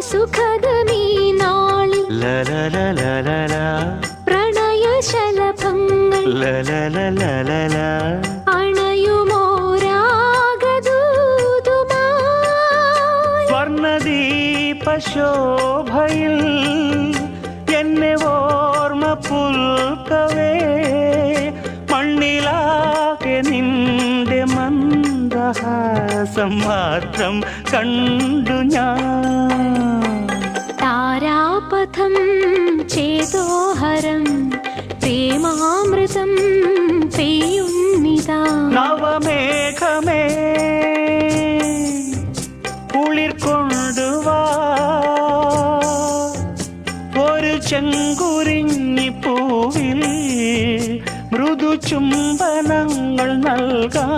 സുഖദമീ നാളിൽ പ്രണയശലഭങ്ങൾ അണയുമോരാഗദൂതുമായി സ്വർണദീപശോഭയിൽ എന്നെ ഓർമ്മ പുൽക്കവേ മണ്ണിലാകെ നിന്റെ മന്ദഹാസം മാത്രം കണ്ടു ഞാൻ. താരാപഥം ചേതോഹരം പ്രേമാമൃതം പെയ്യുന്നിതാ. നവമേഘമേ കുളിർ കൊണ്ടുവാ ഒരു ചെങ്കുരിഞ്ഞി പൂവിൽ മൃദു ചുംബനങ്ങൾ നൽകാൻ.